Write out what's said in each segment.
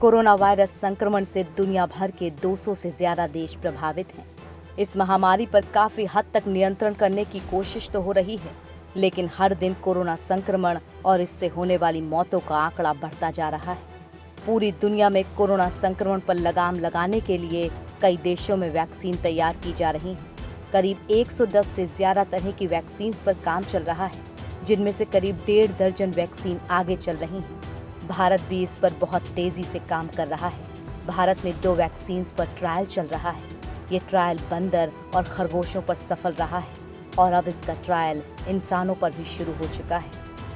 Corona virus संक्रमण से दुनिया भर के 200 से ज्यादा देश प्रभावित हैं। इस महामारी पर काफी हद तक नियंत्रण करने की कोशिश तो हो रही है, लेकिन हर दिन कोरोना संक्रमण और इससे होने वाली मौतों का आंकड़ा बढ़ता जा रहा है। पूरी दुनिया में कोरोना संक्रमण पर लगाम लगाने के लिए कई देशों में वैक्सीन तैयार की जा रही है। करीब 110 से ज्यादा तरह की वैक्सीन पर काम चल रहा है, जिनमें से करीब 1.5 दर्जन वैक्सीन आगे चल रही हैं। भारत भी इस पर बहुत तेजी से काम कर रहा है। भारत में 2 वैक्सीन पर ट्रायल चल रहा है। ये ट्रायल बंदर और खरगोशों पर सफल रहा है और अब इसका ट्रायल इंसानों पर भी शुरू हो चुका है।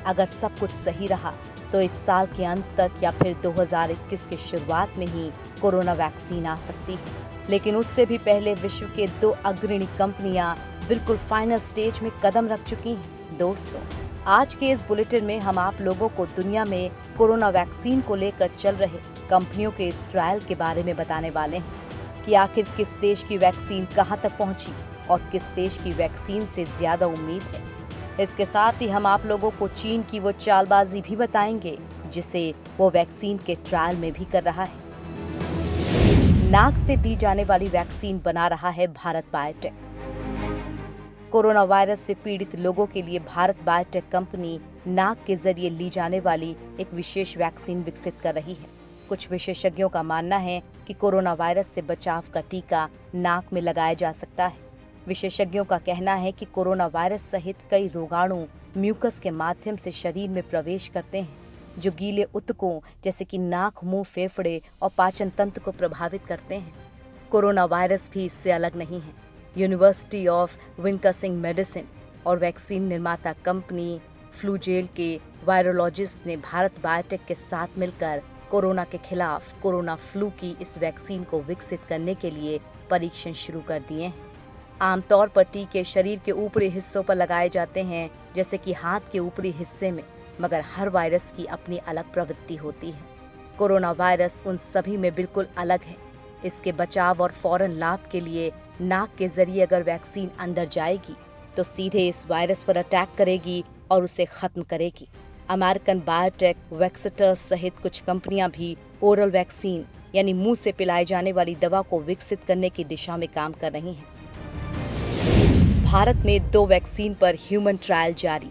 अगर सब कुछ सही रहा तो इस साल के अंत तक या फिर 2021 की शुरुआत में ही कोरोना वैक्सीन आ सकती है। लेकिन उससे भी पहले विश्व के 2 अग्रणी कंपनियां बिल्कुल फाइनल स्टेज में कदम रख चुकी हैं। दोस्तों, आज के इस बुलेटिन में हम आप लोगों को दुनिया में कोरोना वैक्सीन को लेकर चल रहे कंपनियों के इस ट्रायल के बारे में बताने वाले हैं कि आखिर किस देश की वैक्सीन कहां तक पहुंची और किस देश की वैक्सीन से ज्यादा उम्मीद है। इसके साथ ही हम आप लोगों को चीन की वो चालबाजी भी बताएंगे जिसे वो वैक्सीन के ट्रायल में भी कर रहा है। नाक से दी जाने वाली वैक्सीन बना रहा है भारत बायोटेक। कोरोना वायरस से पीड़ित लोगों के लिए भारत बायोटेक कंपनी नाक के जरिए ली जाने वाली एक विशेष वैक्सीन विकसित कर रही है। कुछ विशेषज्ञों का मानना है कि कोरोना वायरस से बचाव का टीका नाक में लगाया जा सकता है। विशेषज्ञों का कहना है कि कोरोना वायरस सहित कई रोगाणु म्यूकस के माध्यम से शरीर में प्रवेश करते हैं, जो गीले ऊतकों जैसे कि नाक, मुंह, फेफड़े और पाचन तंत्र को प्रभावित करते हैं। कोरोना वायरस भी इससे अलग नहीं है। यूनिवर्सिटी ऑफ विस्कॉन्सिन मेडिसिन और वैक्सीन निर्माता कंपनी फ्लूजेल के वायरोलॉजिस्ट ने भारत बायोटेक के साथ मिलकर कोरोना के खिलाफ कोरोना फ्लू की इस वैक्सीन को विकसित करने के लिए परीक्षण शुरू कर दिए हैं। आमतौर पर टीके शरीर के ऊपरी हिस्सों पर लगाए जाते हैं, जैसे कि हाथ के ऊपरी हिस्से में, मगर हर वायरस की अपनी अलग प्रवृत्ति होती है। कोरोना वायरस उन सभी में बिल्कुल अलग है। इसके बचाव और फौरन लाभ के लिए नाक के जरिए अगर वैक्सीन अंदर जाएगी तो सीधे इस वायरस पर अटैक करेगी और उसे खत्म करेगी। अमेरिकन बायोटेक, वैक्सटर्स सहित कुछ कंपनियां भी ओरल वैक्सीन यानी मुंह से पिलाई जाने वाली दवा को विकसित करने की दिशा में काम कर रही हैं। भारत में 2 वैक्सीन पर ह्यूमन ट्रायल जारी।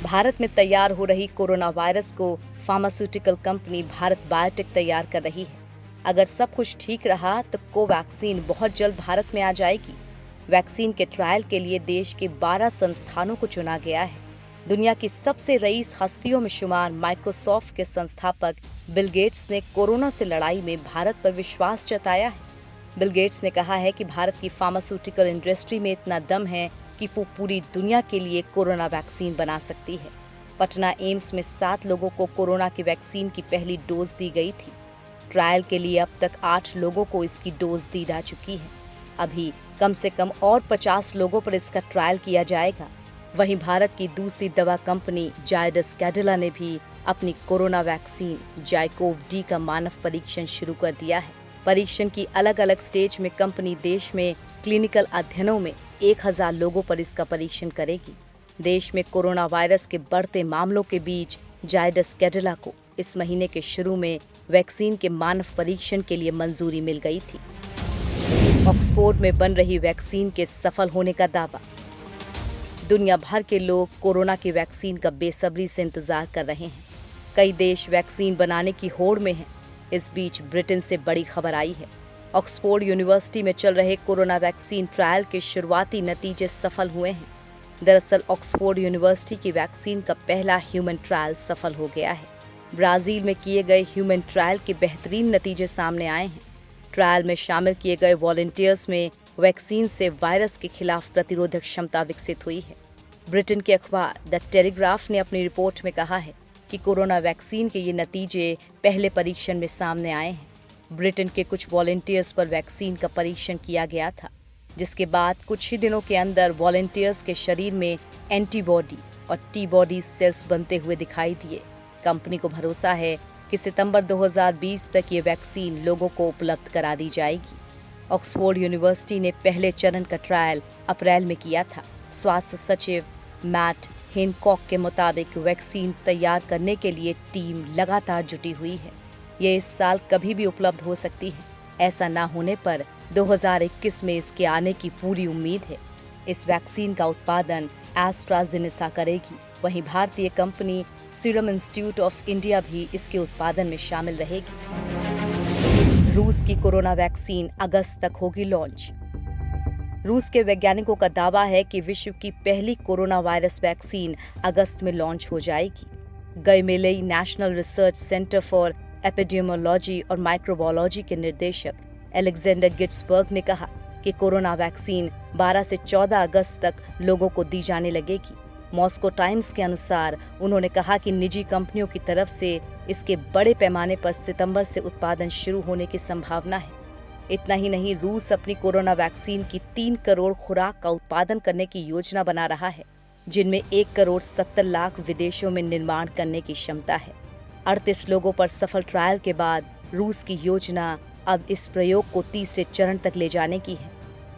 भारत में तैयार हो रही कोरोना वायरस को फार्मास्यूटिकल कंपनी भारत बायोटेक तैयार कर रही है। अगर सब कुछ ठीक रहा तो कोवैक्सीन बहुत जल्द भारत में आ जाएगी। वैक्सीन के ट्रायल के लिए देश के 12 संस्थानों को चुना गया है। दुनिया की सबसे रईस हस्तियों में शुमार माइक्रोसॉफ्ट के संस्थापक बिल गेट्स ने कोरोना से लड़ाई में भारत पर विश्वास जताया है। बिल गेट्स ने कहा है कि भारत की फार्मास्यूटिकल इंडस्ट्री में इतना दम है कि वो पूरी दुनिया के लिए कोरोना वैक्सीन बना सकती है। पटना एम्स में 7 लोगों को कोरोना की वैक्सीन की पहली डोज दी गई थी। ट्रायल के लिए अब तक 8 लोगों को इसकी डोज दी जा चुकी है। अभी कम से कम और 50 लोगों पर इसका ट्रायल किया जाएगा। वहीं भारत की दूसरी दवा कंपनी जायडस कैडिला ने भी अपनी कोरोना वैक्सीन जाइकोव-डी का मानव परीक्षण शुरू कर दिया है। परीक्षण की अलग अलग स्टेज में कंपनी देश में क्लिनिकल अध्ययनों में 1000 लोगों पर इसका परीक्षण करेगी। देश में कोरोना वायरस के बढ़ते मामलों के बीच जायडस कैडिला को इस महीने के शुरू में वैक्सीन के मानव परीक्षण के लिए मंजूरी मिल गई थी। ऑक्सफोर्ड में बन रही वैक्सीन के सफल होने का दावा। दुनिया भर के लोग कोरोना की वैक्सीन का बेसब्री से इंतजार कर रहे हैं। कई देश वैक्सीन बनाने की होड़ में हैं। इस बीच ब्रिटेन से बड़ी खबर आई है। ऑक्सफोर्ड यूनिवर्सिटी में चल रहे कोरोना वैक्सीन ट्रायल के शुरुआती नतीजे सफल हुए हैं। दरअसल ऑक्सफोर्ड यूनिवर्सिटी की वैक्सीन का पहला ह्यूमन ट्रायल सफल हो गया है। ब्राजील में किए गए ह्यूमन ट्रायल के बेहतरीन नतीजे सामने आए हैं। ट्रायल में शामिल किए गए वॉलंटियर्स में वैक्सीन से वायरस के खिलाफ प्रतिरोधक क्षमता विकसित हुई है। ब्रिटेन के अखबार द टेलीग्राफ ने अपनी रिपोर्ट में कहा है कि कोरोना वैक्सीन के ये नतीजे पहले परीक्षण में सामने आए हैं। ब्रिटेन के कुछ वॉलंटियर्स पर वैक्सीन का परीक्षण किया गया था, जिसके बाद कुछ ही दिनों के अंदर वॉलंटियर्स के शरीर में एंटीबॉडी और टी बॉडी सेल्स बनते हुए दिखाई दिए। कंपनी को भरोसा है कि सितंबर 2020 तक ये वैक्सीन लोगों को उपलब्ध करा दी जाएगी। ऑक्सफोर्ड यूनिवर्सिटी ने पहले चरण का ट्रायल अप्रैल में किया था। स्वास्थ्य सचिव मैट हैनकॉक के मुताबिक वैक्सीन तैयार करने के लिए टीम लगातार जुटी हुई है। ये इस साल कभी भी उपलब्ध हो सकती है। ऐसा ना होने पर 2021 में इसके आने की पूरी उम्मीद है। इस वैक्सीन का उत्पादन एस्ट्राजेनेका करेगी। वहीं भारतीय company serum institute of India भी इसके उत्पादन में शामिल रहेगी। रूस की कोरोना वैक्सीन अगस्त तक होगी लॉन्च। रूस के वैज्ञानिकों का दावा है कि विश्व की पहली कोरोना वायरस वैक्सीन अगस्त में लॉन्च हो जाएगी। Gamaleya national research centre for epidemiology और माइक्रोबायोलॉजी के निदेशक अलेक्जेंडर गिट्सबर्ग ने कहा कि कोरोना वैक्सीन 12 से 14 अगस्त तक लोगों को दी जाने लगेगी। मॉस्को टाइम्स के अनुसार उन्होंने कहा कि निजी कंपनियों की तरफ से इसके बड़े पैमाने पर सितंबर से उत्पादन शुरू होने की संभावना है। इतना ही नहीं, रूस अपनी कोरोना वैक्सीन की 3 करोड़ खुराक का उत्पादन करने की योजना बना रहा है, जिनमें 1 करोड़ 70 लाख विदेशों में निर्माण करने की क्षमता है। 38 लोगों पर सफल ट्रायल के बाद रूस की योजना अब इस प्रयोग को तीसरे चरण तक ले जाने की है।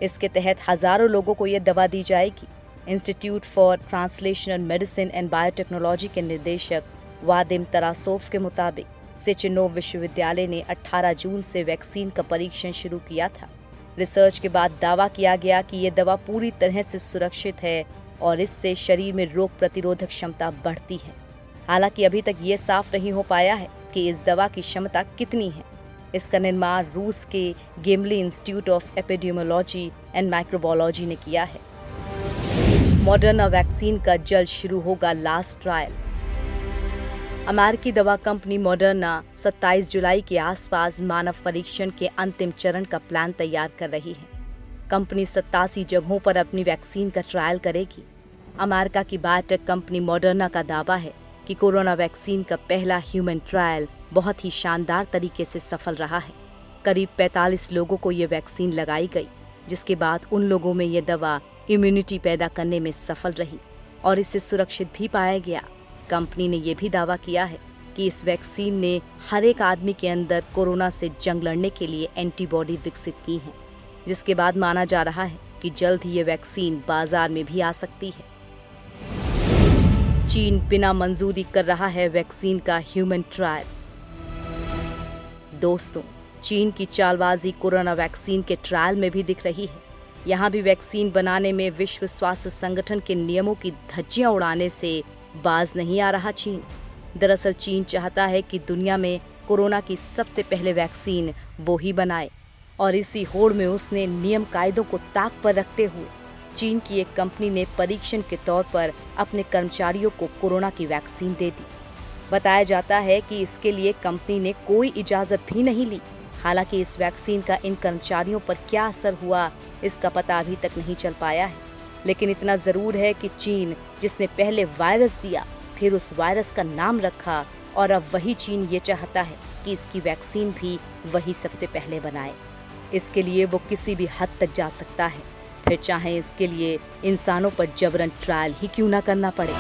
इसके तहत हजारों लोगों को यह दवा दी जाएगी। Institute for translational medicine and biotechnology के निदेशक वादिम तरासोव के मुताबिक सेचेनोव विश्वविद्यालय ने 18 जून से वैक्सीन का परीक्षण शुरू किया था। रिसर्च के बाद दावा किया गया कि ये दवा पूरी तरह से सुरक्षित है और इससे शरीर में रोग प्रतिरोधक क्षमता बढ़ती है। हालांकि अभी तक ये साफ नहीं हो पाया है कि इस दवा की क्षमता कितनी है। इसका निर्माण रूस के Gamaleya institute of epidemiology and microbiology ने किया है। मॉडर्ना वैक्सीन का जल्द शुरू होगा लास्ट ट्रायल। अमेरिकी दवा कंपनी मॉडर्ना 27 जुलाई के आसपास मानव परीक्षण के अंतिम चरण का प्लान तैयार कर रही है। कंपनी 87 जगहों पर अपनी वैक्सीन का ट्रायल करेगी। अमेरिका की बायोटेक कंपनी मॉडर्ना का दावा है कि कोरोना वैक्सीन का पहला ह्यूमन ट्रायल बहुत ही शानदार तरीके से सफल रहा है। करीब 45 लोगों को ये वैक्सीन लगाई गई, जिसके बाद उन लोगों में ये दवा इम्यूनिटी पैदा करने में सफल रही और इसे सुरक्षित भी पाया गया। कंपनी ने यह भी दावा किया है कि इस वैक्सीन ने हर एक आदमी के अंदर कोरोना से जंग लड़ने के लिए एंटीबॉडी विकसित की है, जिसके बाद माना जा रहा है कि जल्द ही ये वैक्सीन बाजार में भी आ सकती है। चीन बिना मंजूरी कर रहा है वैक्सीन का ह्यूमन ट्रायल। दोस्तों, चीन की चालबाजी कोरोना वैक्सीन के ट्रायल में भी दिख रही है। यहाँ भी वैक्सीन बनाने में विश्व स्वास्थ्य संगठन के नियमों की धज्जियां उड़ाने से बाज नहीं आ रहा चीन। दरअसल चीन चाहता है कि दुनिया में कोरोना की सबसे पहले वैक्सीन वो ही बनाए और इसी होड़ में उसने नियम कायदों को ताक पर रखते हुए चीन की एक कंपनी ने परीक्षण के तौर पर अपने कर्मचारियों को कोरोना की वैक्सीन दे दी। बताया जाता है कि इसके लिए कंपनी ने कोई इजाजत भी नहीं ली। हालांकि इस वैक्सीन का इन कर्मचारियों पर क्या असर हुआ, इसका पता अभी तक नहीं चल पाया है। लेकिन इतना जरूर है कि चीन, जिसने पहले वायरस दिया, फिर उस वायरस का नाम रखा, और अब वही चीन ये चाहता है कि इसकी वैक्सीन भी वही सबसे पहले बनाए। इसके लिए वो किसी भी हद तक जा सकता है, फिर चाहे इसके लिए इंसानों पर जबरन ट्रायल ही क्यों ना करना पड़े।